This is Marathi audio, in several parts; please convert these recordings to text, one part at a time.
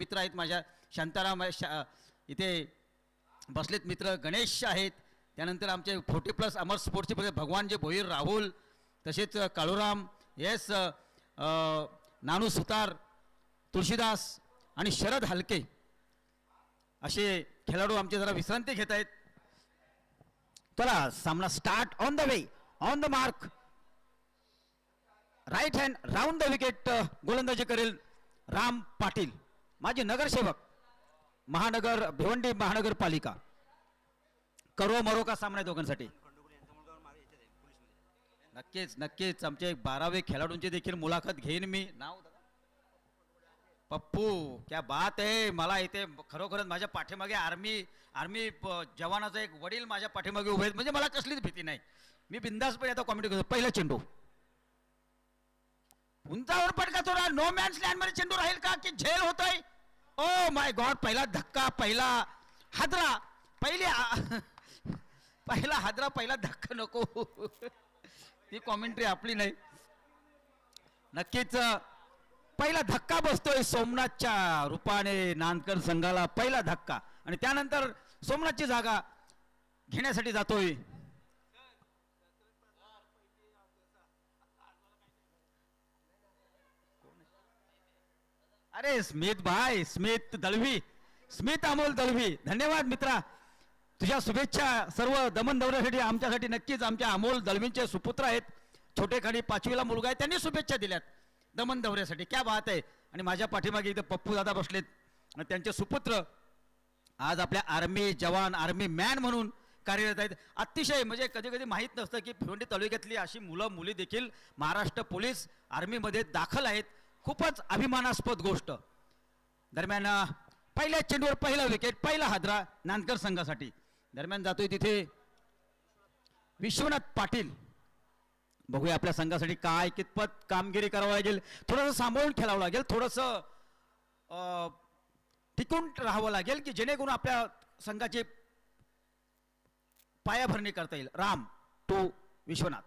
मित्र आहेत माझ्या शांताराम इथे बसलेत मित्र गणेश आहेत. त्यानंतर आमचे 40+ अमर स्पोर्ट्सचे भगवानजी भोईर राहुल तसेच काळूराम येस नानू सुतार तुळशीदास आणि शरद हलके असे खेळाडू आमचे जरा विश्रांती घेत आहेत. चला सामना start on the way on the mark right hand round the wicket गोलंदाजी करेल राम पाटील माजी नगरसेवक महानगर भिवंडी महानगरपालिका. करो मरो का सामना आहे दोघांसाठी. नक्कीच नक्कीच आमचे 12वे खेळाडूंची देखील मुलाखत घेईन मी. नाव पप्पू क्या बात आहे. मला इथे खरोखरच माझ्या पाठीमागे आर्मी जवानाचा एक वडील माझ्या पाठीमागे उभे आहेत म्हणजे मला कसलीच भीती नाही. मी बिंदासपणे आता कॉमेडी करतो. पहिला चेंडू उंचावर पटका थोडा नो मॅन्स लँड मध्ये चेंडू राहील का की झेल होतोय. ओ माय गॉड पहिला धक्का पहिला हादरा पहिला हादरा पहिला धक्का नको. ती कॉमेंट्री आपली नाही. नक्कीच पहिला धक्का बसतोय सोमनाथच्या रूपाने नांदकर संघाला पहिला धक्का आणि त्यानंतर सोमनाथची जागा घेण्यासाठी जातोय. अरे स्मित भाई स्मित दळवी स्मित अमोल दळवी धन्यवाद मित्रा. तुझ्या शुभेच्छा सर्व दमन दौऱ्यासाठी आमच्यासाठी. नक्कीच आमच्या अमोल दळवींचे सुपुत्र आहेत. छोटेखानी 5वीला मुलगा आहे त्यांनी शुभेच्छा दिल्यात दमन दौऱ्यासाठी. क्या बात आहे. आणि माझ्या पाठीमागे इथे पप्पू दादा बसलेत आणि त्यांचे सुपुत्र आज आपल्या आर्मी जवान आर्मी मॅन म्हणून कार्यरत आहेत. अतिशय म्हणजे कधी कधी माहीत नसतं की भिवंडी तालुक्यातली अशी मुलं मुली देखील महाराष्ट्र पोलीस आर्मीमध्ये दाखल आहेत. खूपच अभिमानास्पद गोष्ट. दरम्यान पहिल्या चेंडूवर पहिला विकेट पहिला हादरा नांदकर संघासाठी. दरम्यान जातोय तिथे विश्वनाथ पाटील. बघूया आपल्या संघासाठी काय कितपत कामगिरी करावं लागेल. थोडंसं सांभाळून खेळावं लागेल. थोडंसं टिकून राहावं लागेल की जेणेकरून आपल्या संघाची पायाभरणी करता येईल. राम टू विश्वनाथ.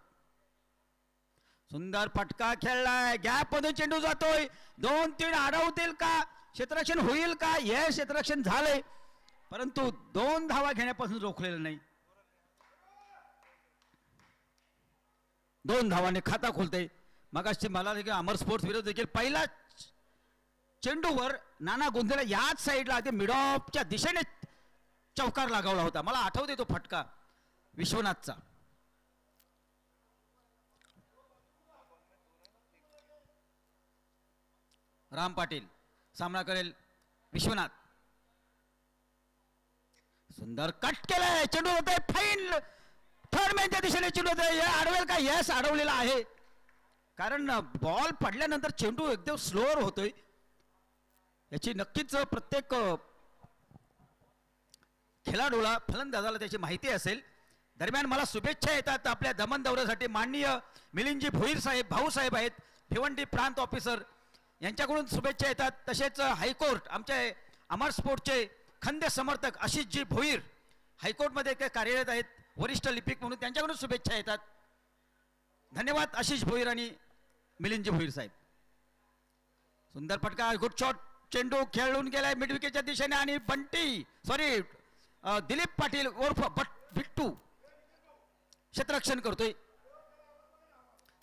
सुंदर फटका खेळलाय. गॅप मध्ये चेंडू जातोय. 2-3 अडवतील का क्षेत्ररक्षण होईल का. हे क्षेत्ररक्षण झालंय परंतु 2 धावा घेण्यापासून रोखलेलं नाही. 2 धावाने खाता खोलते. मगाशी मला देखील अमर स्पोर्ट्स विरोध देखील पहिला चेंडूवर नाना गोंधळा याच साईडला ते मिड ऑफच्या दिशेने चौकार लागावला होता. मला आठवते तो फटका विश्वनाथचा. राम पाटील सामना करेल विश्वनाथ. सुंदर कट केलाय. चेंडू होतोय फाईन थर्ड मॅनच्या दिशेने चेंडू होतोय. अडवेल का. यस अडवलेला आहे कारण बॉल पडल्यानंतर चेंडू एकदम स्लोअर होतोय. याची नक्कीच प्रत्येक खेळाडूला फलंदाजाला त्याची माहिती असेल. दरम्यान मला शुभेच्छा येतात आपल्या दमन दौऱ्यासाठी. माननीय मिलिंदजी भोईर साहेब भाऊसाहेब आहेत भिवंडी प्रांत ऑफिसर यांच्याकडून शुभेच्छा येतात. तसेच हायकोर्ट आमचे अमर स्पोर्टचे खंदे समर्थक आशिषजी भोईर हायकोर्टमध्ये ते कार्यरत आहेत वरिष्ठ लिपिक म्हणून त्यांच्याकडून शुभेच्छा येतात. धन्यवाद आशिष भोईर आणि मिलिंदजी भोईर साहेब. सुंदर फटका गुड शॉट. चेंडू खेळून गेलाय मिड विकेटच्या दिशेने आणि दिलीप पाटील उर्फ बिट्टू क्षेत्ररक्षण करतोय.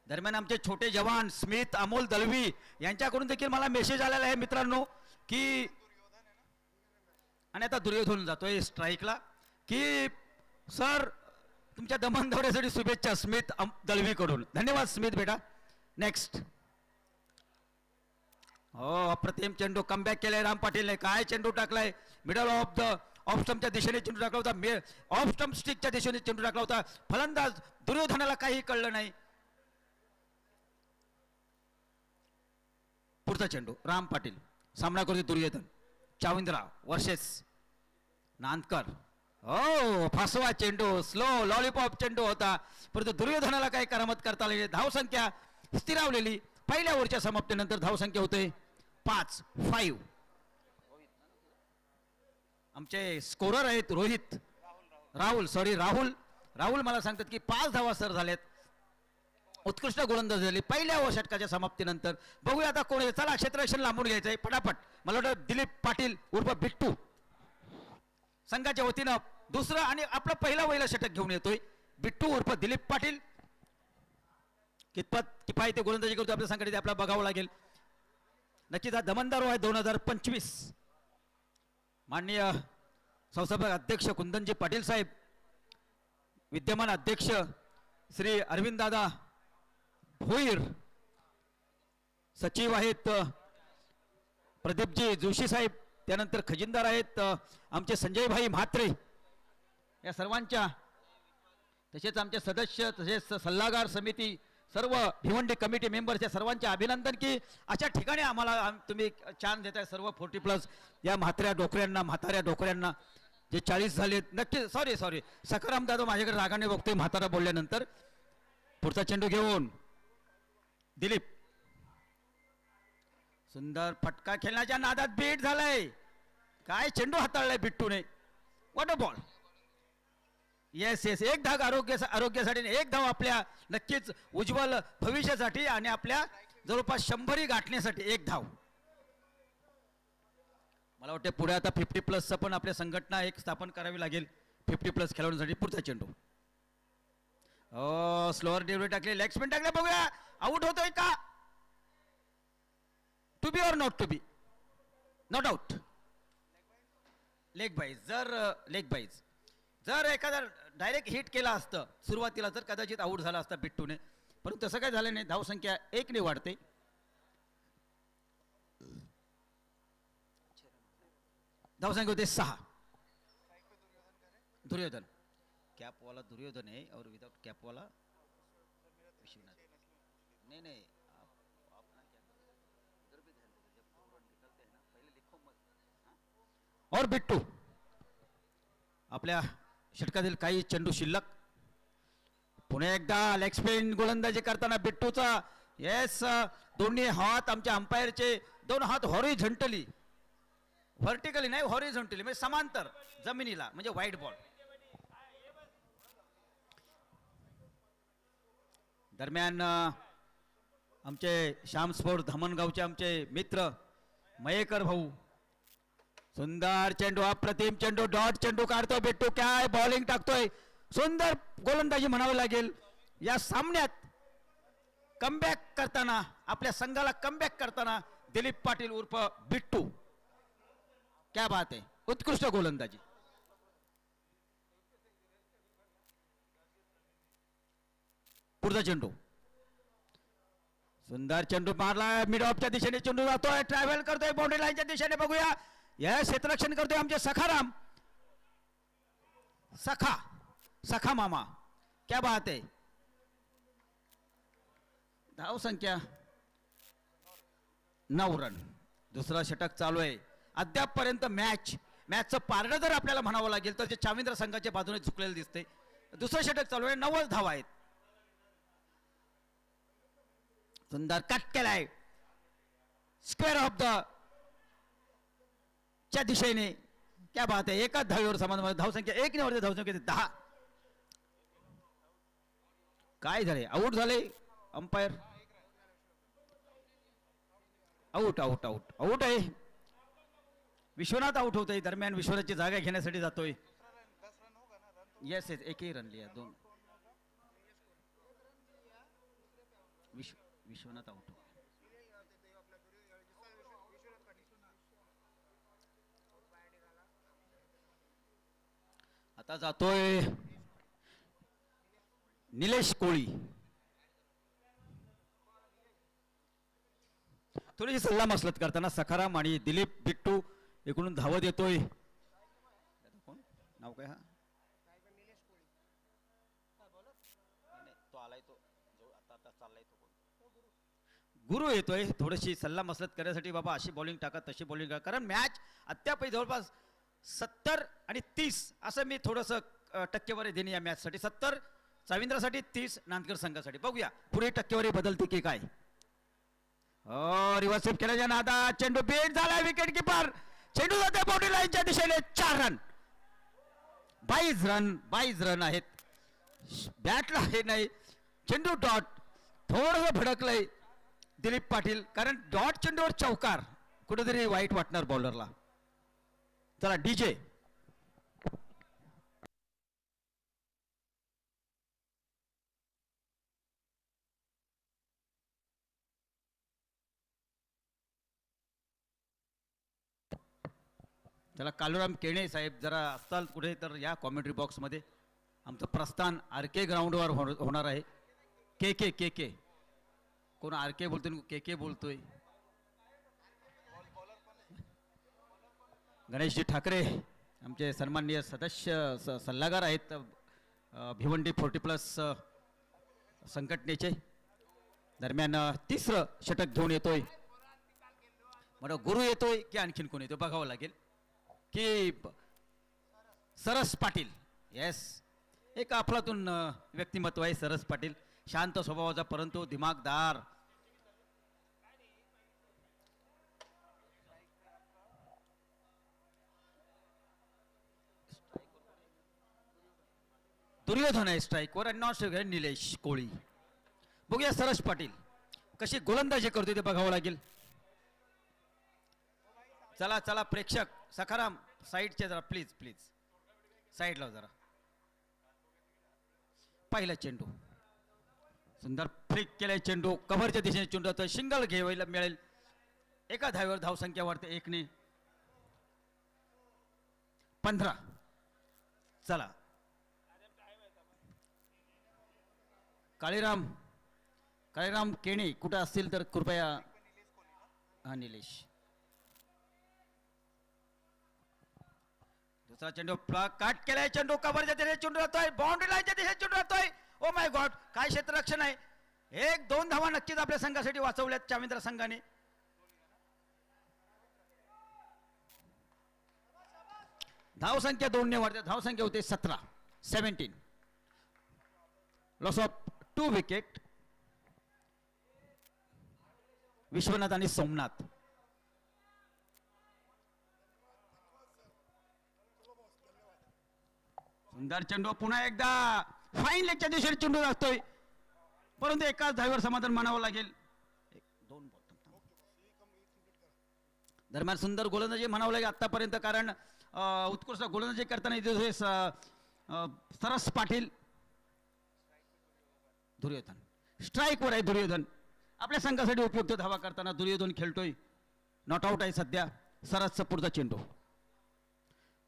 दरम्यान आमचे छोटे जवान स्मित अमोल दळवी यांच्याकडून देखील मला मेसेज आलेला आहे मित्रांनो की आणि आता दुर्योधन जातोय स्ट्राईकला की सर तुमच्या दमन दौऱ्यासाठी शुभेच्छा स्मित दळवीकडून. धन्यवाद स्मित बेटा. नेक्स्ट. हो अप्रतिम चेंडू कमबॅक केलाय राम पाटीलने. काय चेंडू टाकलाय मिडल ऑफ स्टंपच्या दिशेने चेंडू टाकला होता. ऑफ स्टंप स्टिकच्या दिशेने चेंडू टाकला होता. फलंदाज दुर्योधनाला काही कळलं नाही. पुढचा चेंडू राम पाटील सामना करतो दुर्योधन. चाविंद्रा वर्सेस नांदकर. हो फासवा चेंडू स्लो लॉलीपॉप चेंडू होता परंतु दुर्योधनाला काही करामत करता आली. धावसंख्या स्थिरावलेली. पहिल्या ओव्हरच्या समाप्तीनंतर धावसंख्या होते 5-5. आमचे स्कोरर आहेत राहुल मला सांगतात की 5 धावा सर झालेत. उत्कृष्ट गोलंदाजी झाली पहिल्या षटकाच्या समाप्तीनंतर. बघूया आता कोण आहे. चला क्षेत्ररक्षण लांबून घ्यायचंय फटाफट. मला वाटतं दिलीप पाटील उर्फ बिट्टू संघाच्या वतीनं दुसरं आणि आपलं पहिला षटक घेऊन येतोय बिट्टू उर्फ दिलीप पाटील. कितपत किफायती गोलंदाजी करतो आपल्या संघाने आपल्याला बघावं लागेल. नक्कीच हा दमनदार आहे 2025. माननीय संस्थापक अध्यक्ष कुंदनजी पाटील साहेब, विद्यमान अध्यक्ष श्री अरविंददादा भोईर, सचिव आहेत प्रदीपजी जोशी साहेब, त्यानंतर खजिनदार आहेत आमचे संजयभाई म्हात्रे. या सर्वांच्या तसेच आमचे सदस्य तसेच सल्लागार समिती सर्व भिवंडी कमिटी मेंबर्स या सर्वांचे अभिनंदन की अशा ठिकाणी आम्हाला तुम्ही चान्स देताय. सर्व 40+ या म्हाताऱ्या डोकऱ्यांना जे 40 झालेत. नक्की सॉरी सखाराम दादा माझ्याकडे रागाने बघतोय म्हातारा बोलल्यानंतर. पुढचा चेंडू घेऊन दिलीप, सुंदर फटका खेळण्याच्या नादात बीट झालाय. काय चेंडू हाताळलाय बिट्टूने. What a ball. येस एक धाव आरोग्यासाठी, एक धाव आपल्या नक्कीच उज्ज्वल भविष्यासाठी आणि आपल्या जवळपास 100 गाठण्यासाठी एक धाव. मला वाटतं पुढे आता 50+ पण आपल्या संघटना एक स्थापन करावी लागेल 50+ खेळाडूंसाठी. पुढचा चेंडू स्लोअर डिलिव्हरी टाकले, लेग स्पिन टाकले. बघूया आउट होतोय का. To be or not to be. Not out. Leg byes जर एखादा डायरेक्ट हिट केला असतं सुरुवातीला तर कदाचित आउट झाला असता बिट्टूने, परंतु तसं काय झालं नाही. धावसंख्या 1 ने वाढते. धावसंख्या होते 6. दुर्योधन कैप वाला दुर्योधन है और विदाउट कैप वाला विश्वनाथ. नहीं आप ना क्या उधर भी ध्यान दीजिए जब रन निकलते हैं ना पहले लिखो मत. और बिट्टू आपल्या षटकातील काही चेंडू शिल्लक. पुन्हा एकदा लेग स्पिन गोलंदाजी करताना बिट्टूचा. येस दोन्ही हात आमच्या अंपायरचे 2 हात हॉरिझॉन्टली, व्हर्टिकली नाही हॉरिझॉन्टली म्हणजे समांतर जमिनीला, म्हणजे वाईड बॉल. दरम्यान आमचे श्याम स्पोर्ट धामणगावचे आमचे मित्र मयेकर भाऊ, सुंदर चेंडू, अप्रतिम चेंडू, डॉट चेंडू काढतो बिट्टू. काय बॉलिंग टाकतोय. सुंदर गोलंदाजी म्हणावं लागेल या सामन्यात. कमबॅक करताना आपल्या संघाला कमबॅक करताना दिलीप पाटील उर्फ बिट्टू. क्या बात आहे. उत्कृष्ट गोलंदाजी. पुढचा चेंडू सुंदर चेंडू मारला मिड ऑफच्या दिशेने चेंडू जातोय, ट्रॅव्हल करतोय बाउंड्री लाईनच्या दिशेने. बघूया या क्षेत्ररक्षण करतोय आमचे सखाराम, सखा मामा. क्या बात आहे. धाव संख्या 9 रन. दुसरा षटक चालू आहे. अद्यापपर्यंत मॅचचं पारडं जर आपल्याला म्हणावं लागेल तर ते चाविंद्र संघाच्या बाजूने झुकलेलं दिसते. दुसरं षटक चालू आहे. 9 धावा आहेत. सुंदर कट केलाय स्क्वेअर ऑफ द च्या दिशेने. क्या बात आहे. एकाच धावेवर समान धावसंख्या 1 ने वरती धावसंख्या 10. काय झाले. आउट झाले अंपायर. आउट आहे. विश्वनाथ आउट होतोय. दरम्यान विश्वनाथची जागा घेण्यासाठी जातोय. येस एकही रन लिया 2. विश्वनाथ आउट. आता जातोय निलेश कोळी. थोडीशी सल्ला मसलत करताना सखाराम आणि दिलीप बिट्टू एकूण धावत येतोय. नाव काय. हा तो आलाय तो आता चाललाय तो गुरु येतोय. थोडीशी सल्ला मसलत करण्यासाठी बाबा अशी बॉलिंग टाका तशी बॉलिंग टाका, कारण मॅच अद्याप जवळपास 70 आणि 30 असं मी थोडंसं टक्केवारी देणे या मॅचसाठी. 70 चाविंद्रासाठी, 30 नांदकर संघासाठी. बघूया पुढे टक्केवारी बदलते की काय. रिव्हर्स स्वीप केल्याच्या नादात चेंडू बेट झाला. Wicket keeper. चेंडू जाते बाउंड्री लाईनच्या दिशेने. 4 रन. 22 रन आहेत. बॅटला हे नाही. चेंडू डॉट. थोडंसं भडकलंय दिलीप पाटील, कारण डॉट चेंडूवर चौकार कुठेतरी वाईट वाटणार बॉलरला. चला डीजे. चला कालूराम केणे साहेब जरा असताल कुठे तर या कॉमेंट्री बॉक्समध्ये. आमचं प्रस्थान आर के ग्राउंडवर होणार आहे. के के के के कोण आर के बोलतोय, के के बोलतोय. गणेशजी ठाकरे आमचे सन्माननीय सदस्य सल्लागार आहेत भिवंडी 40+ संघटनेचे. दरम्यान तिसरं षटक घेऊन येतोय. मला गुरु येतोय की आणखीन कोण येतोय बघावं लागेल. की सरस पाटील. येस, एक अफलातून व्यक्तिमत्व आहे सरस पाटील. शांत स्वभावाचा परंतु दिमागदार. दुर्योधन आहे स्ट्राईकवर आणि नॉन स्ट्राईक आहे निलेश कोळी. बघूया सरस पाटील कशी गोलंदाजी करतोय ते बघावं लागेल. चला चला प्रेक्षक सखाराम साईडचे जरा प्लीज प्लीज साईडला जरा. पहिला चेंडू सुंदर फ्लिक केलाय चेंडू कव्हरच्या दिशेने चेंडू जातोय. सिंगल घ्यायला मिळेल. एका धावेवर धावसंख्या वाढते 1ने. 15. चला काळीराम केणे कुठे असतील तर कृपया. हा निलेश. दुसरा चेंडू काट केलाय चेंडू कव्हरच्या दिशेने चेंडू जातोय. बाउंड्री लाईनच्या दिशेने चेंडू जातोय. ओ माय गॉड काय क्षेत्ररक्षण आहे. 1-2 धावा नक्कीच आपल्या संघासाठी वाचवल्यात चामिंद्रा संघाने. धावसंख्या 2ने वाढते. धावसंख्या होते 17. Loss of 2 wicket. विश्वनाथ आणि सोमनाथ. सुंदर चेंडू पुन्हा एकदा फाईन लेगच्या दिशेने चेंडू जातोय परंतु एकाच धावेवर समाधान मानावं लागेल. 2 बॉल. दरम्यान सुंदर गोलंदाजी म्हणावं लागेल आतापर्यंत कारण उत्कृष्ट गोलंदाजी करताना सरस पाटील. दुर्योधन स्ट्राईकवर आहे. दुर्योधन आपल्या संघासाठी उपयुक्त धावा करताना दुर्योधन खेळतोय. नॉट आउट आहे सध्या. सरसचा पुढचा चेंडू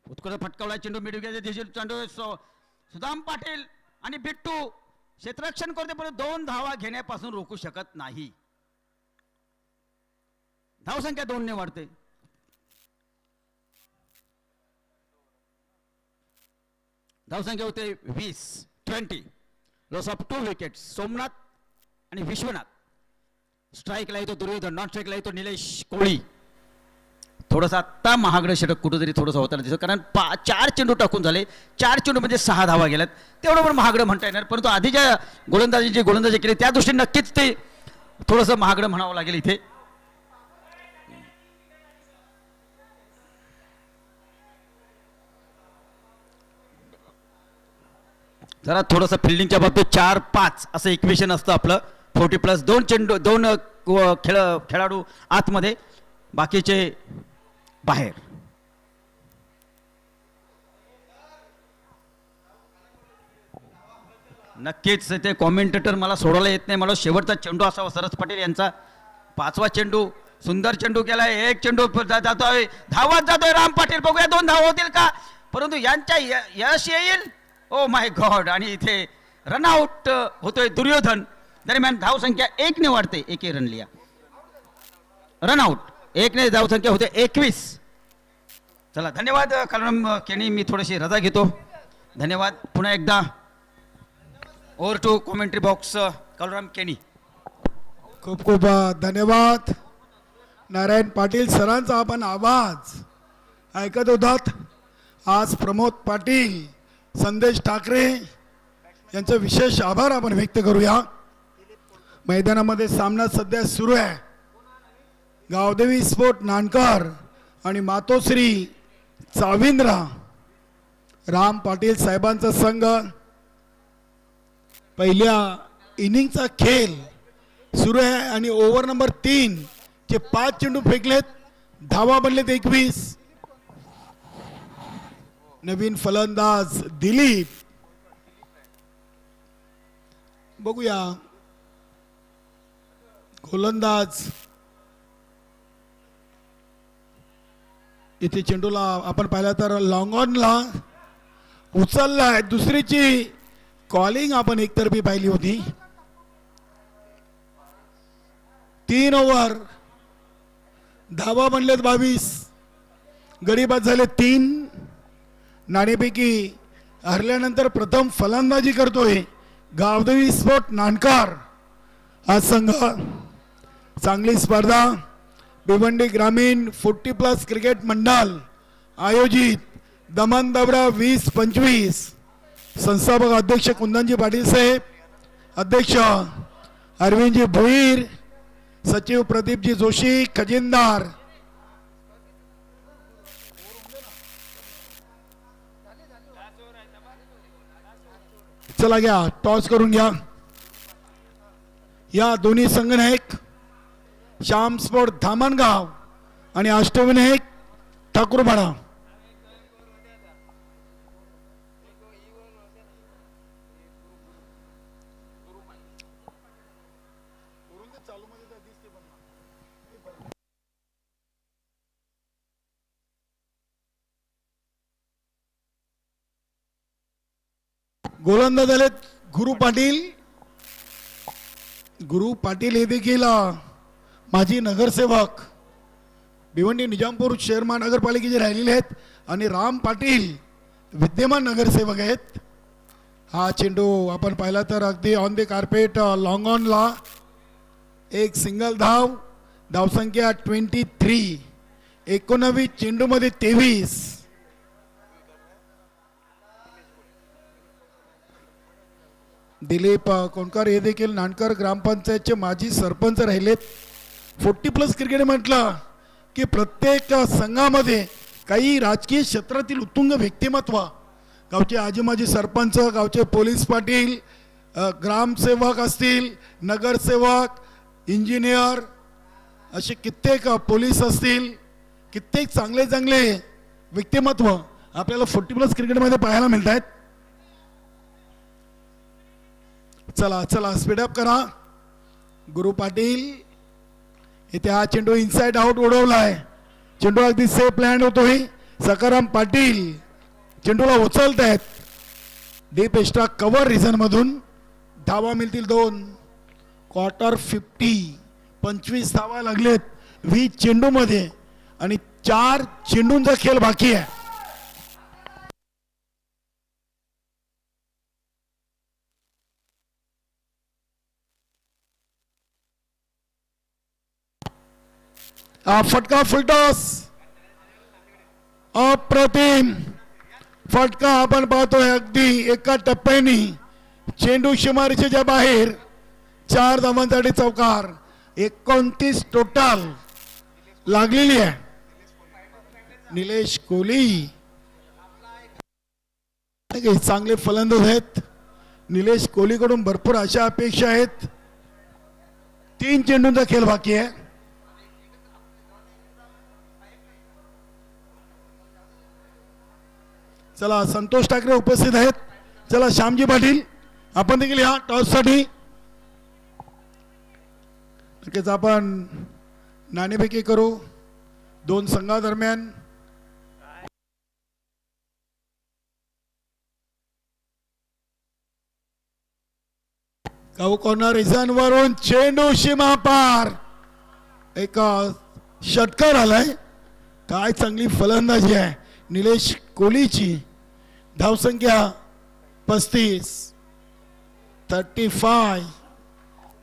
उत्कृष्ट फटकावला चेंडू मिडविकेटच्या दिशेने चेंडू. सुदाम पाटील आणि बिट्टू क्षेत्ररक्षण करते पण 2 धावा घेण्यापासून रोखू शकत नाही. धावसंख्या 2ने वाढते. धावसंख्या होते 20. Loss of 2 wicket. सोमनाथ आणि विश्वनाथ. स्ट्राईकला येतो दुर्योधन. नॉन स्ट्राईकला येतो निलेश कोळी. थोडंसं आत्ता महागडं षटक कुठेतरी थोडंसं होताना दिसतं कारण 4 चेंडू टाकून झाले. 4 चेंडू म्हणजे 6 धावा गेल्यात. तेवढं पण महागडं म्हणता येणार परंतु आधी ज्या गोलंदाजी केली त्या दृष्टीने नक्कीच ते थोडंसं महागडं म्हणावं लागेल इथे. जरा थोडंसं फिल्डिंगच्या बाबतीत 4-5 असं इक्वेशन असतं आपलं. 40+ 2 चेंडू 2 खेळाडू आतमध्ये बाकीचे बाहेर. नक्कीच ते कॉमेंटेटर मला सोडायला येत नाही. मला शेवटचा चेंडू असावा सरस पाटील यांचा. 5वा चेंडू सुंदर चेंडू केलाय. 1 चेंडू जातोय धावत जातोय राम पाटील. बघूया 2 धावा होतील का परंतु यांच्या यश येईल. Oh my God. आणि इथे रनआउट होतोय दुर्योधन. दरम्यान धावसंख्या 1ने वाढते. 1 रन लिया. रनआउट 1ने धावसंख्या होते 21. चला धन्यवाद कालराम केणी. मी थोडीशी रजा घेतो. धन्यवाद पुन्हा एकदा. Over to commentary box Kalram Keni. खूप खूप धन्यवाद. नारायण पाटील सरांचा आपण आवाज ऐकत होतात. आज प्रमोद पाटील संदेश ठाकरे यांचं विशेष आभार आपण व्यक्त करूया. मैदानामध्ये सामना सध्या सुरू आहे. गावदेवी स्पोर्ट नानकर आणि मातोश्री चाविंद्रा राम पाटील साहेबांचा संघ. पहिल्या इनिंगचा खेळ सुरू आहे आणि ओव्हर नंबर 3 चे 5 चेंडू फेकलेत, धावा बनलेत 21. नवीन फलंदाज दिलीप, बघूया गोलंदाज इथे चेंडूला आपण पाहिला तर लॉंग ऑनला उचललाय. दुसरीची कॉलिंग आपण एकतर्फी पाहिली होती. 3 ओव्हर, धावा बनलेत 22, गडी बाद झाले 3. नाणेपैकी हरल्यानंतर प्रथम फलंदाजी करतोय गावदेवी स्पोर्ट नानकार हा संघ. चांगली स्पर्धा भिवंडी ग्रामीण 40+ क्रिकेट मंडळ आयोजित दमन दौरा 2025. संस्थापक अध्यक्ष कुंदनजी पाटील साहेब, अध्यक्ष अरविंदजी भोईर, सचिव प्रदीपजी जोशी, खजिनदार चला घ्या, टॉस करून घ्या. या दोन्ही संघनायक श्याम स्पोर्ट धामणगाव आणि अष्टविनायक ठाकूरपाडा. गोलंदाज झालेत गुरु पाटील. गुरु पाटील हे देखील माजी नगरसेवक भिवंडी निजामपूर शहर महानगरपालिकेचे राहिलेले आहेत आणि राम पाटील विद्यमान नगरसेवक आहेत. हा चेंडू आपण पाहिला तर अगदी ऑन द कार्पेट लॉंग ऑनला एक सिंगल धाव. धावसंख्या 23. 19 चेंडूमध्ये 23. दिलीप कोणकर हे देखील नानकर ग्रामपंचायतचे माजी सरपंच राहिलेत. 40+ क्रिकेट म्हटलं की प्रत्येक संघामध्ये काही राजकीय क्षेत्रातील उत्तुंग व्यक्तिमत्व, गावचे आजी माजी सरपंच, गावचे पोलीस पाटील, ग्रामसेवक असतील, नगरसेवक, इंजिनियर, असे कित्येक पोलीस असतील, कित्येक चांगले चांगले व्यक्तिमत्व आपल्याला 40+ क्रिकेटमध्ये पाहायला मिळत आहेत. चला चला स्पीडअप करा. गुरु पाटील इथे हा चेंडू इनसाइड आउट उडवलाय. चेंडू अगदी सेफ लँड होतोय. सकाराम पाटील चेंडूला उचलत आहेत. डीप एक्स्ट्रा कव्हर रिझन मधून धावा मिळतील 2. क्वार्टर 50. 25 धावा लागलेत 20 चेंडू मध्ये आणि 4 चेंडूंचा खेळ बाकी आहे. फटका फुलटॉस अप्रतिम फटका आपण पाहतोय. अगदी एका टप्प्याने चेंडू सीमारेषेच्या बाहेर. 4 धावांसाठी चौकार. 29 टोटल लागलेली आहे. निलेश कोहली चांगले फलंदाज आहेत. निलेश कोहलीकडून भरपूर अशा अपेक्षा आहेत. 3 चेंडूंचा खेळ बाकी आहे. चला संतोष ठाकरे उपस्थित आहेत. चला श्यामजी पाटील आपण देखील या टॉस साठी. नक्कीच आपण नाणेफेकी करू 2 संघादरम्यान. गाव कॉर्नर रिझनवरून चेंडू सीमा पार. एक षटकार आलाय. काय चांगली फलंदाजी आहे निलेश कोहलीची. धावसंख्या 35.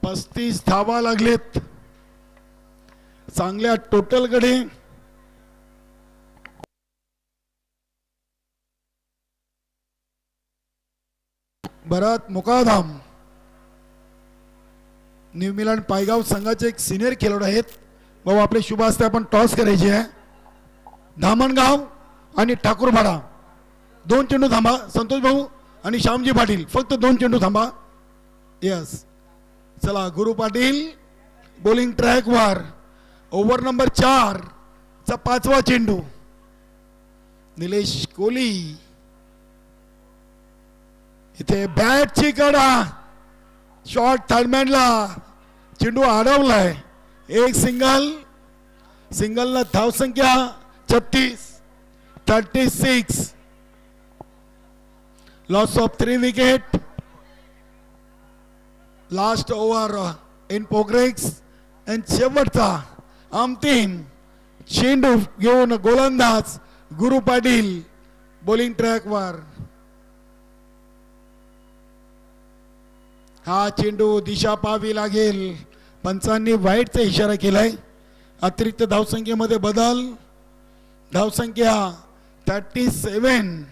35 धावा लागलेत. चांगल्या टोटल कडे भरत मुकादम न्यू मिलन पायगाव संघाचे एक सिनियर खेळाडू आहेत. भाऊ आपले शुभ हस्ते आपण टॉस करायचे आहे. धामणगाव आणि ठाकूरपाडा 2 चेंडू थांबा. संतोष भाऊ आणि श्यामजी पाटील फक्त 2 चेंडू थांबा. यस चला गुरु पाटील बॉलिंग ट्रॅकवर ओव्हर नंबर 4 चा 5वा चेंडू. निलेश कोहली इथे बॅटची कडा शॉट थर्डमॅनला चेंडू अडवलाय. एक सिंगलला धावसंख्या 36. Loss of 3 wicket. Last over in progress आणि शेवटचा अंतिम चेंडू घेऊन गोलंदाज गुरु पाटील बॉलिंग ट्रॅकवर. हा चेंडू दिशा पाहावी लागेल. पंचांनी वाईटचा इशारा केलाय. अतिरिक्त धावसंख्येमध्ये बदल. धावसंख्या 37.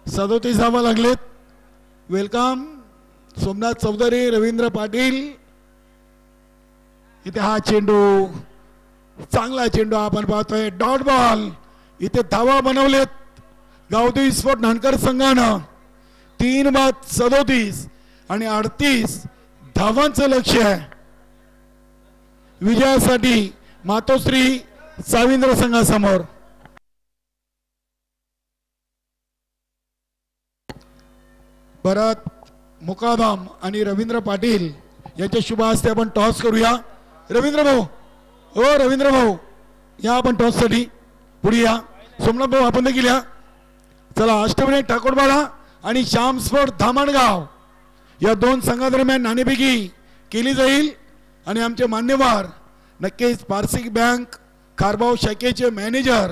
37 धावा लागलेत. वेलकम सोमनाथ चौधरी, रवींद्र पाटील. इथे हा चेंडू चांगला चेंडू आपण पाहतोय. Dot ball. इथे धावा बनवलेत गावदेवी स्पोर्ट नानकर संघानं. 3 बाद 37 आणि 38 धावांचं लक्ष आहे. विजयासाठी मातोश्री साविंद्र संघासमोर. भरत मुकादम आणि रवींद्र पाटील यांच्या शुभ हस्ते आपण टॉस करूया. रवींद्र भाऊ, ओ रवींद्र भाऊ या आपण टॉस साठी पुढे या. सोमनाथ भाऊ आपण देखील या. चला अष्टविनायक ठाकोरवाडा आणि श्याम स्पोर्ट धामणगाव या 2 संघादरम्यान नाणेफेकी केली जाईल. आणि आमचे मान्यवर नक्कीच पारसिक बँक खारबाव शाखेचे मॅनेजर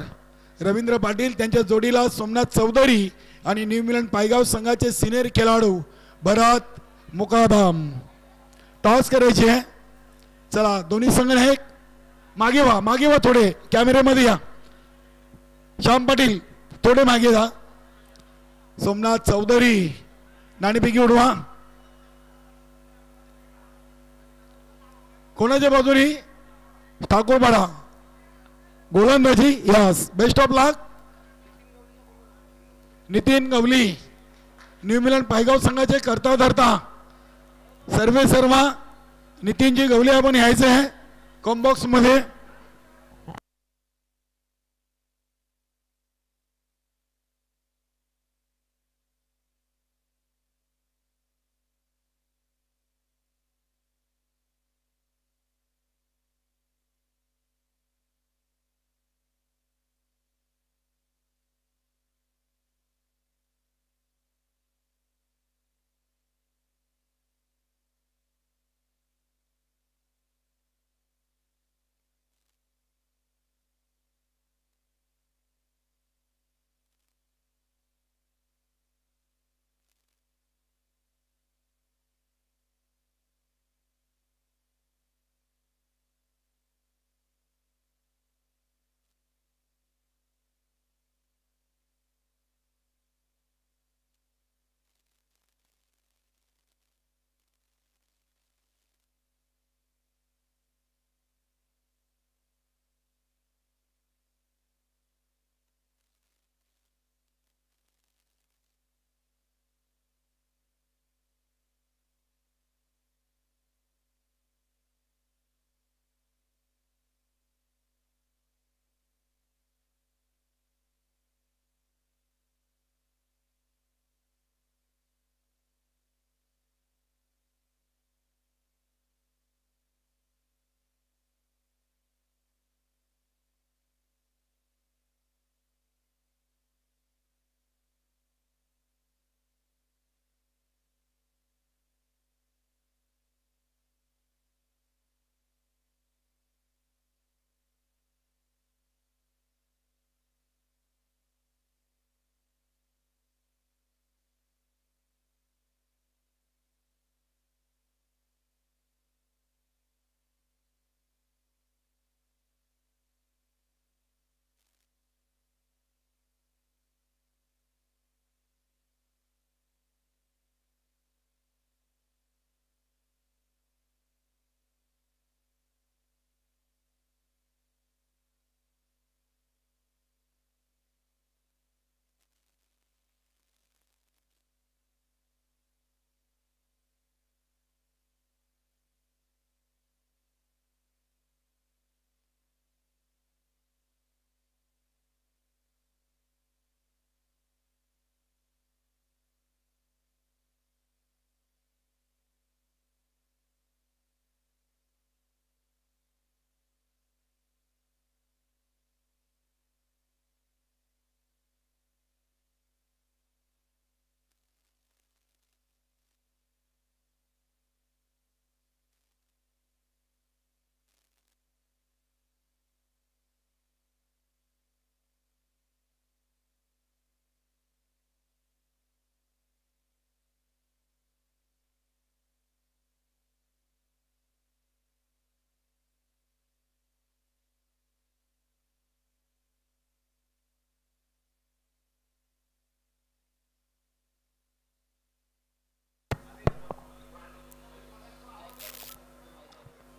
रवींद्र पाटील, त्यांच्या जोडीला सोमनाथ चौधरी आणि न्यू इंग्लंड पायगाव संघाचे सिनियर खेळाडू भरत मुकादम. टॉस करायचे. चला दोन्ही संघ एक मागे व्हा थोडे कॅमेऱ्यामध्ये या. श्याम पाटील थोडे मागे जा. सोमनाथ चौधरी नाणेफेकी उडवा. कोणाच्या बाजूनी? ठाकूरपाडा. गोलंदाजी yes. Best of luck. Nitin Gavli New England Paygaon संघाचे करता धरता सर्व नितीनजी गवली आपण यायचे आहे कॉम्बॉक्स मध्ये.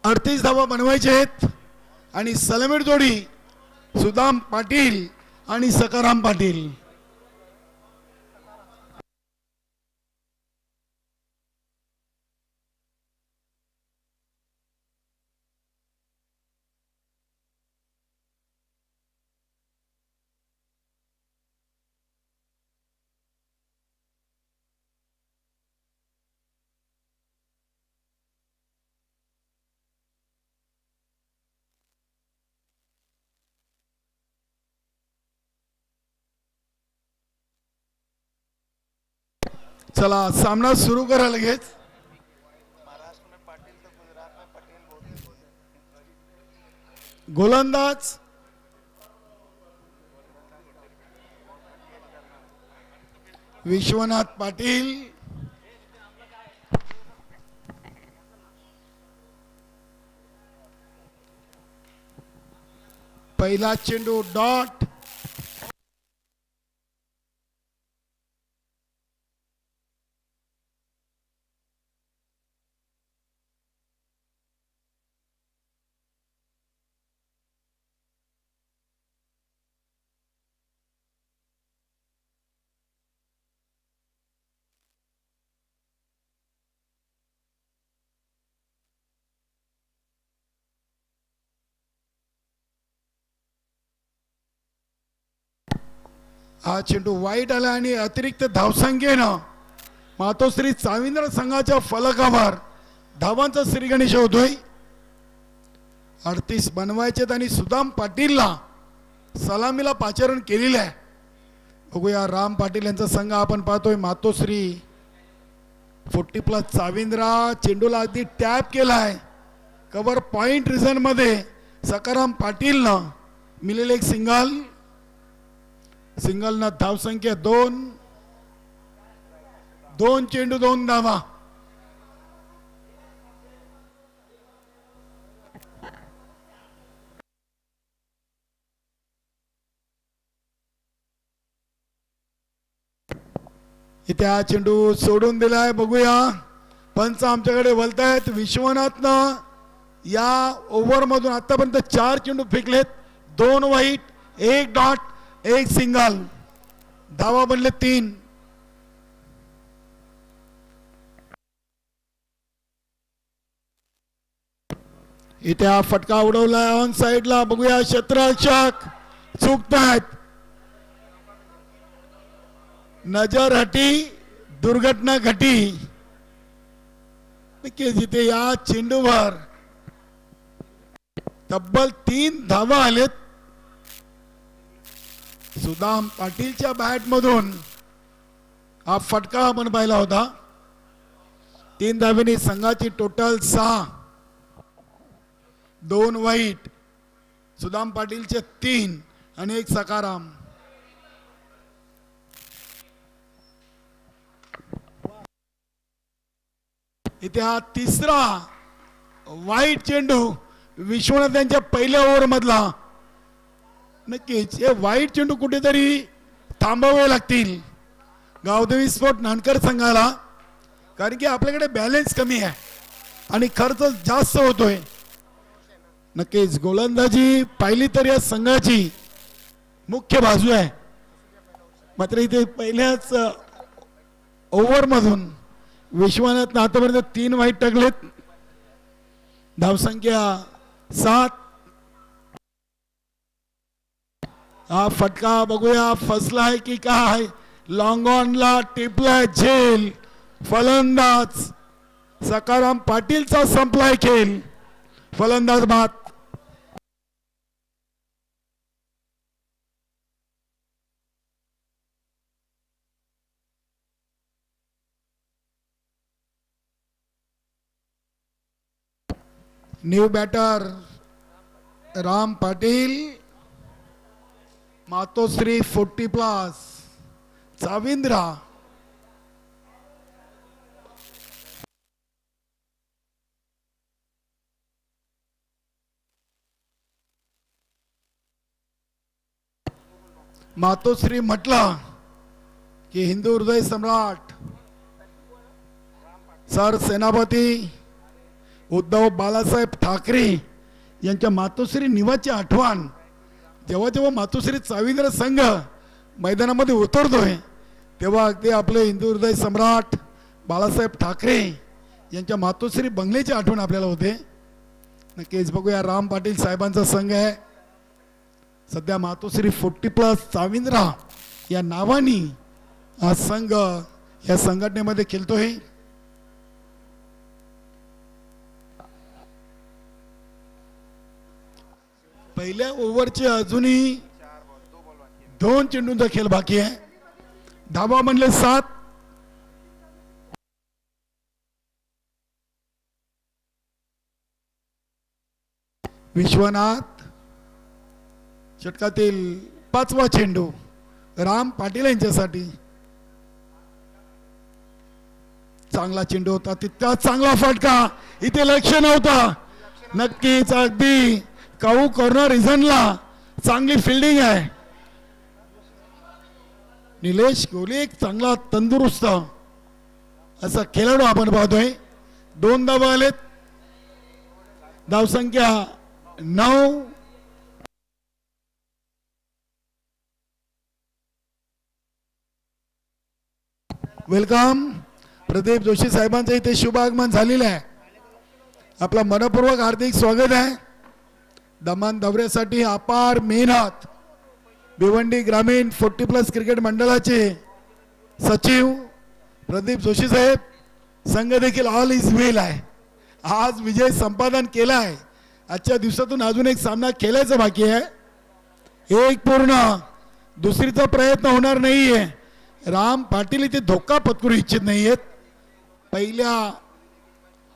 38 धावा बनवायचे आहेत आणि सलामीर जोडी सुदाम पाटील आणि सकाराम पाटील. चला सामना सुरू करा लगेच. गोलंदाज विश्वनाथ पाटील, पहिला चेंडू डॉट. हा चेंडू वाईट आला आणि अतिरिक्त धावसंख्येनं मातोश्री चाविंद्र संघाच्या फलकावर धावांचा श्रीगणेश होतोय. 38 बनवायचेत आणि सुदाम पाटीलला सलामीला पाचारण केलेलं आहे. बघूया राम पाटील यांचा संघ आपण पाहतोय. मातोश्री 40+ चाविंद्रा चेंडूला अगदी टॅप केलाय. कव्हर पॉइंट रिझन मध्ये सकाराम पाटीलनं मिळेल एक सिंगल. सिंगलनं धावसंख्या 2. 2 चेंडू 2 धावा. इथे हा चेंडू सोडून दिलाय. बघूया पंच आमच्याकडे बोलतायत. विश्वनाथनं या ओव्हर मधून आतापर्यंत 4 चेंडू फेकलेत. 2 वाईट, 1 डॉट, 1 सिंगल. धावा बनले 3. इथे हा फटका उडवलाय ऑन साइडला. बघूया क्षेत्ररक्षक चुकतायत. नजर हटी, दुर्घटना घटी. जिथे या चेंडूवर तब्बल 3 धावा आलेत. सुदाम पाटीलच्या बॅट मधून हा फटका आपण पाहिला होता. 3 धावेनी संघाची टोटल 6. 2 वाईट, सुदाम पाटीलचे 3 आणि 1 सकाराम. इथे हा तिसरा वाईट चेंडू विश्वनाथ यांच्या पहिल्या ओव्हर मधला. नक्कीच हे वाईट चेंडू कुठेतरी थांबवावे लागतील गावदेवी स्पोर्ट नानकर संघाला, कारण की आपल्याकडे बॅलन्स कमी आहे आणि खर्च जास्त होतोय. नक्कीच गोलंदाजी पाहिली तर या संघाची मुख्य बाजू आहे. मात्र इथे पहिल्याच ओव्हर मधून विश्वनाथ आतापर्यंत 3 वाईट टाकलेत. धावसंख्या 7. हा फटका बघूया फसलाय की काय. लॉंग ऑनला टिपलाय झेल. फलंदाज सकाराम पाटीलचा संपलाय खेळ. फलंदाज बाद. New batter Ram Patil. मातोश्री 40+ चाविंद्रा. मातोश्री म्हटलं की हिंदू हृदय सम्राट सर सेनापती उद्धव बाळासाहेब ठाकरे यांच्या मातोश्री निवाची आठवण जेव्हा जेव्हा मातोश्री चाविंद्र संघ मैदानामध्ये उतरतोय तेव्हा अगदी आपले हिंदू हृदय सम्राट बाळासाहेब ठाकरे यांच्या मातोश्री बंगल्याची आठवण आपल्याला होते. नक्कीच बघूया राम पाटील साहेबांचा संघ आहे सध्या मातोश्री 40+ चाविंद्रा या नावाने हा संघ या संघटनेमध्ये खेळतोय. पहिल्या ओव्हरचे अजूनही 2 चेंडूंचा खेळ बाकी आहे. धावा म्हणले 7. विश्वनाथ षटकातील 5वा चेंडू राम पाटील यांच्यासाठी. चांगला चेंडू होता तितका चांगला फटका इथे लक्ष नव्हता. नक्कीच अगदी काऊ कॉर्नर रिझनला चांगली फिल्डिंग आहे. निलेश कोहली एक चांगला तंदुरुस्त असा खेळाडू आपण पाहतोय. 2 धावा आलेत. धावसंख्या 9. वेलकम. प्रदीप जोशी साहेबांचं इथे शुभ आगमन झालेलं आहे. आपला मनपूर्वक हार्दिक स्वागत आहे. दमन दौऱ्यासाठी अपार मेहनत भिवंडी ग्रामीण 40+ क्रिकेट मंडळाचे सचिव प्रदीप जोशी साहेब. संघ देखील ऑल इज वेल आहे. आज विजय संपादन केला आहे. आजच्या दिवसातून अजून एक सामना खेळायचा बाकी आहे. एक पूर्ण दुसरीचा प्रयत्न होणार नाहीये. राम पाटील इथे धोका पत्करू इच्छित नाहीयेत. पहिल्या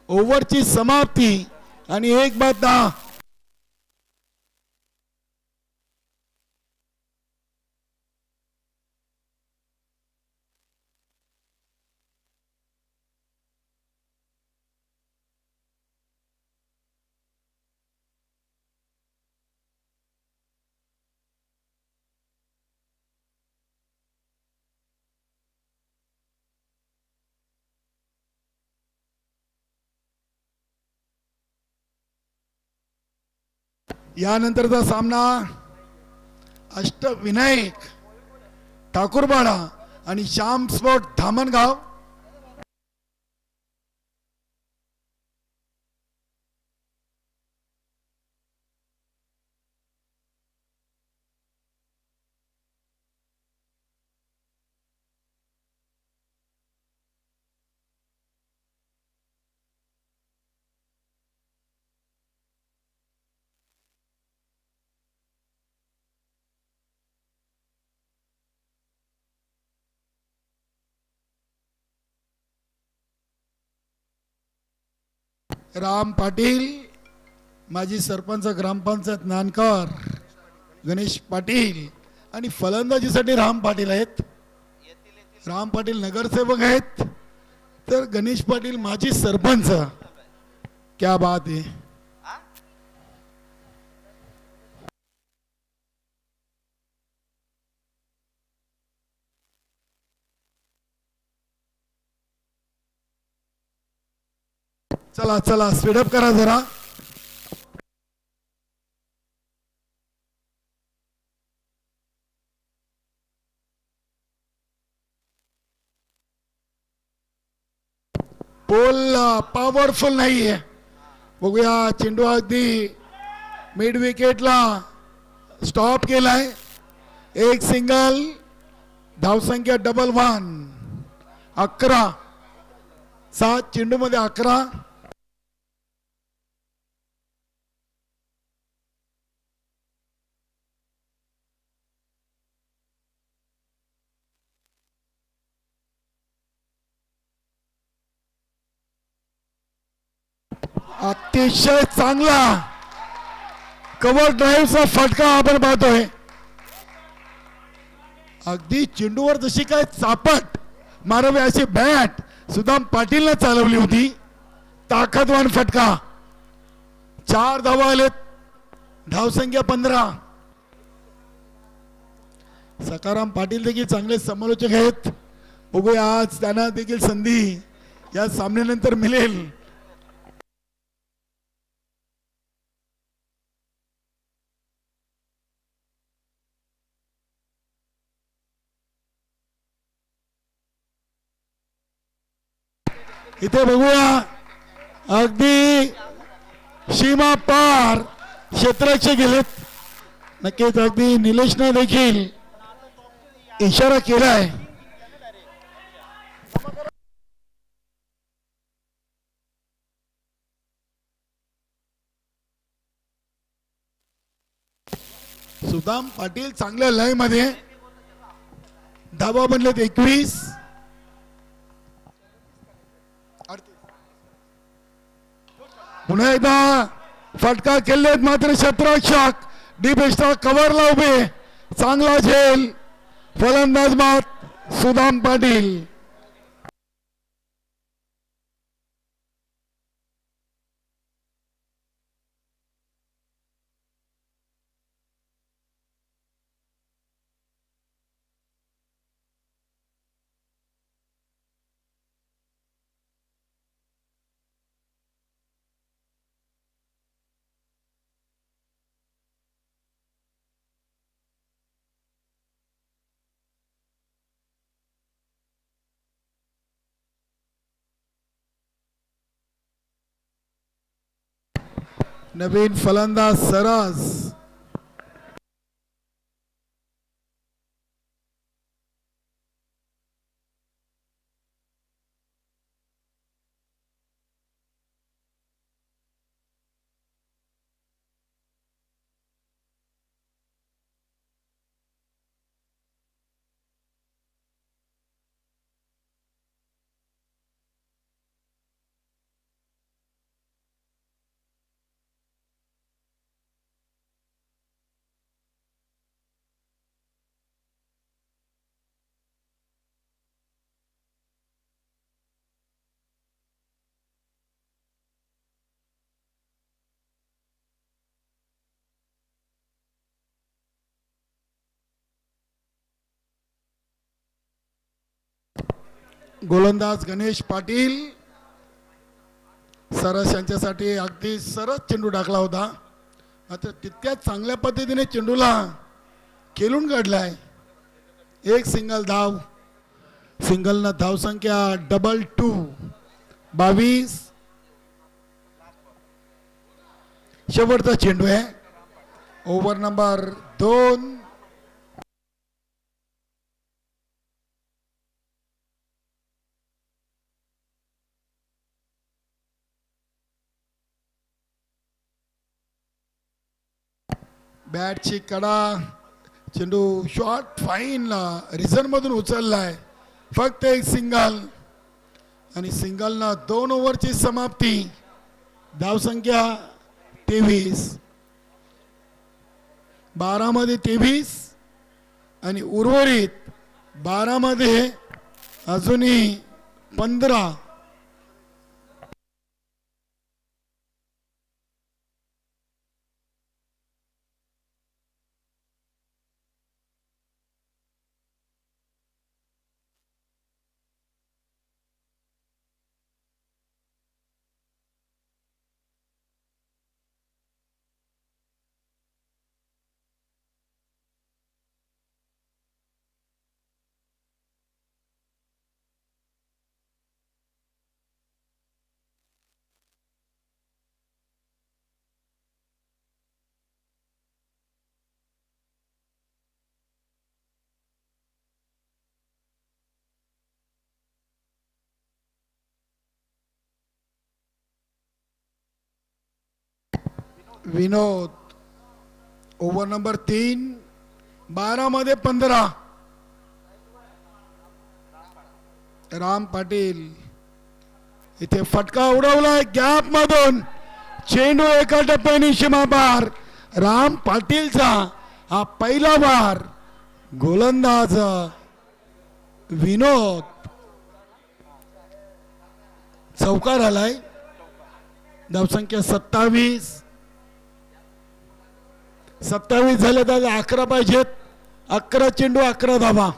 ओव्हरची समाप्ती आणि 1/10. यानंतरचा सामना अष्टविनायक ठाकूरबाडा आणि श्याम स्पोर्ट धामणगाव. राम पाटील माजी सरपंच ग्रामपंचायत नानकर गणेश पाटील आणि फलंदाजीसाठी राम पाटील आहेत. राम पाटील नगरसेवक आहेत तर गणेश पाटील माजी सरपंच. क्या बात आहे. चला चला स्पीडअप करा जरा. पोल पॉवरफुल नाहीये. बघूया चेंडू अगदी मिड विकेटला स्टॉप केलाय. एक सिंगल. धावसंख्या 1-1. 11. 7 चेंडू मध्ये 11. अतिशय चांगला कव्हर ड्राईव्हचा फटका आपण पाहतोय. अगदी चेंडूवर जशी काय चापट मारावी अशी बॅट सुदाम पाटीलने चालवली होती. ताकदवान फटका. 4 धावा आलेत. धावसंख्या 15. सकाराम पाटील देखील चांगले समालोचक आहेत. बघूया आज त्यांना देखील संधी या सामन्यानंतर मिळेल. इथे बघूया अगदी सीमा पार क्षेत्ररक्षक गेलेत. नक्कीच अगदी निलेशनं देखील इशारा केलाय. सुदाम पाटील चांगल्या लय मध्ये धाबा बनलेत 21. पुन्हा एकदा फटका खेळलेत मात्र क्षेत्ररक्षक डीप एक्स्ट्रा कव्हरला उभे. चांगला झेल फलंदाज मात सुदाम पाटील. नवीन फलंदाज सरस. गोलंदाज गणेश पाटील सरस यांच्यासाठी अगदी सरस चेंडू टाकला होता. मात्र तितक्याच चांगल्या पद्धतीने चेंडूला खेळून काढलाय. एक सिंगल धाव. सिंगलनं धावसंख्या 22. 22. शेवटचा चेंडू आहे. Over number 2. बॅटची कडा चेंडू शॉर्ट फाईनला रिझन मधून उचललाय. फक्त एक सिंगल आणि सिंगलना 2 ओव्हरची समाप्ती. धावसंख्या 23. 12 मध्ये 23 आणि उर्वरित 12 मध्ये अजूनही 15. विनोद ओव्हर नंबर 3. 12 मध्ये 15. राम पाटील इथे फटका उडवलाय गॅप मधून. चेंडू एका टप्प्याने सीमापार. राम पाटीलचा हा पहिला वार. गोलंदाज विनोद चौकार आलाय. धावसंख्या 27. 27 झाले तर 11 पाहिजेत. 11 चेंडू 11 धावा.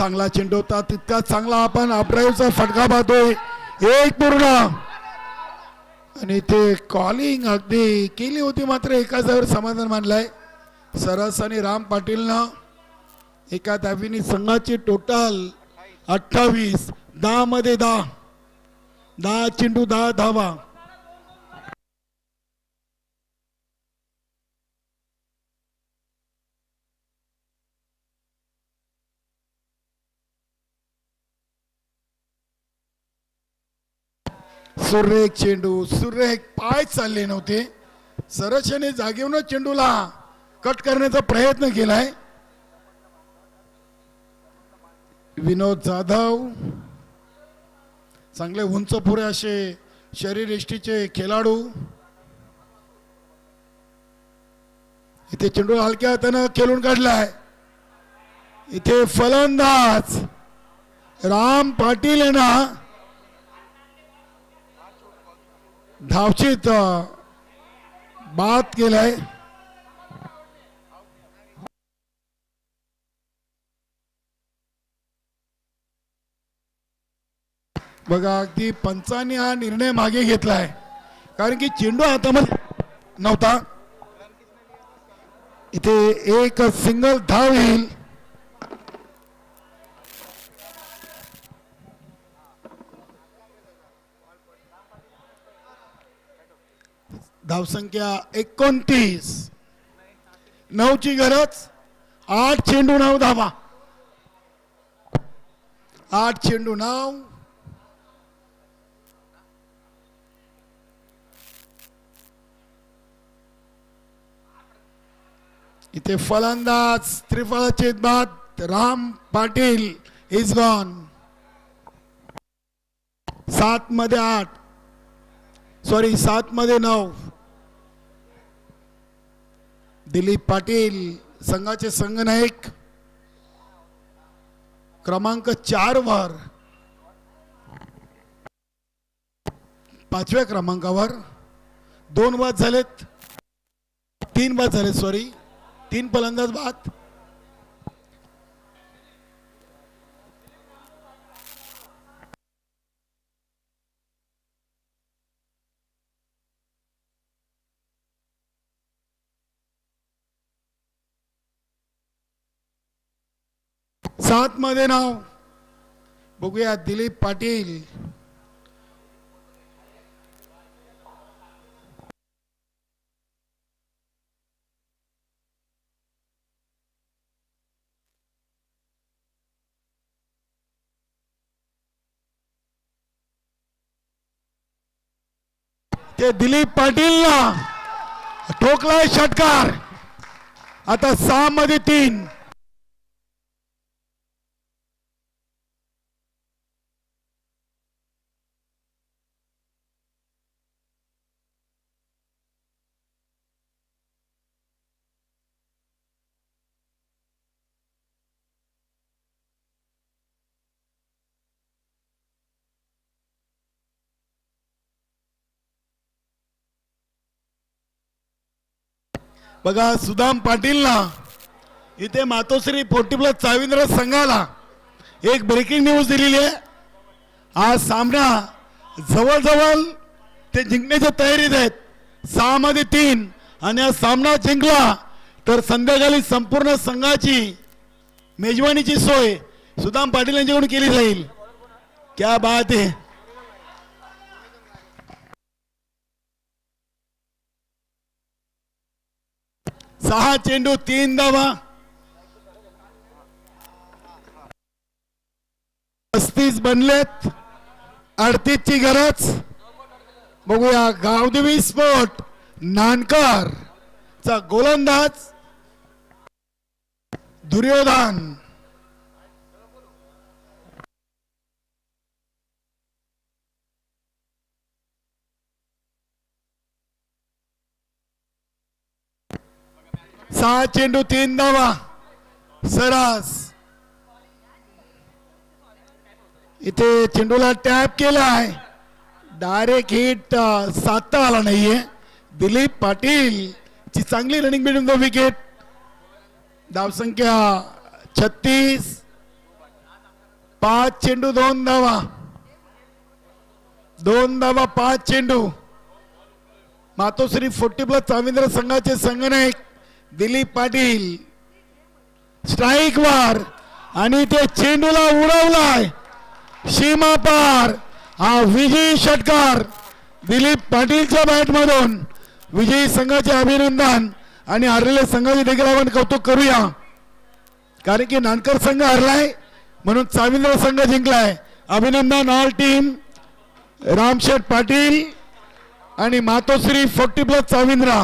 चांगला चेंडू होता, तितका चांगला आपण अपड्राईव्हचा फटका पाहतोय. एक पूर्ण आणि ते कॉलिंग अगदी केली होती, मात्र एका जागेवर समाधान मानलाय सरस आणि राम पाटीलनं. एका धावीने संघाची टोटल 28, 10 मध्ये 10 चेंडू 10 धावा. सुरेख चेंडू, सुरेख, पाय चालले नव्हते. सरसने जागेवरून चेंडूला कट करण्याचा प्रयत्न केलाय. विनोद जाधव चांगले उंच पुरे असे शरीरयष्टीचे खेळाडू. इथे चेंडू हलक्या हातानं खेळून काढलाय. इथे फलंदाज राम पाटील यांना धावचीत बाद केलाय. बघा अगदी पंचांनी हा निर्णय मागे घेतलाय, कारण की चेंडू हातामध्ये नव्हता. इथे एक सिंगल धाव येईल. धावसंख्या 29, 9 ची गरज. 8 चेंडू 9 धावा. 8 चेंडू 9. इथे फलंदाज त्रिफळाचे बाद राम पाटील इज गॉन. 7 मध्ये 8, सॉरी 7 मध्ये 9. दिलीप पाटील संघाचे संघनायक क्रमांक 4 वर, 5व्या क्रमांकावर. 2 बाद झालेत, 3 बाद झालेत, सॉरी 3 फलंदाज बाद. सात मध्ये 9. बघूया दिलीप पाटील ते दिलीप पाटीलला ठोकलाय षटकार. आता 6 मध्ये 3. बघा सुदाम पाटीलला इथे मातोश्री 40+ चाविंद्र संघाला एक ब्रेकिंग न्यूज दिलेली आहे. आज सामना जवळजवळ ते जिंकण्याच्या तयारीत आहेत. 6 मध्ये 3 आणि हा सामना जिंकला तर संध्याकाळी संपूर्ण संघाची मेजवानीची सोय सुदाम पाटील यांच्याकडून केली जाईल. क्या बात आहे. 6 चेंडू 3 धावा. 35 बनलेत, 38 ची गरज. बघूया गावदेवी स्पोर्ट नानकर चा गोलंदाज दुर्योधन. सहा चेंडू 3 धावा सरस. इथे चेंडूला टॅप केलाय, डायरेक्ट हिट साधता आला नाहीये. दिलीप पाटील ची चांगली रनिंग बिटवीन द विकेट. धावसंख्या 36. 5 चेंडू 2 धावा, 2 धावा 5 चेंडू. मातोश्री 40 प्लस चाविंद्र संघाचे संघनायक दिलीप पाटील स्ट्राईक वर आणि ते चेंडूला उडवलाय सीमा पार. हा विजयी षटकार दिलीप पाटीलच्या बॅट मधून. विजयी संघाचे अभिनंदन आणि हरलेल्या संघाचे देखील आपण कौतुक करूया, कारण की नानकर संघ हरलाय म्हणून चाविंद्र संघ जिंकलाय. अभिनंदन ऑल टीम. रामशेठ पाटील आणि मातोश्री 40 प्लस चाविंद्रा.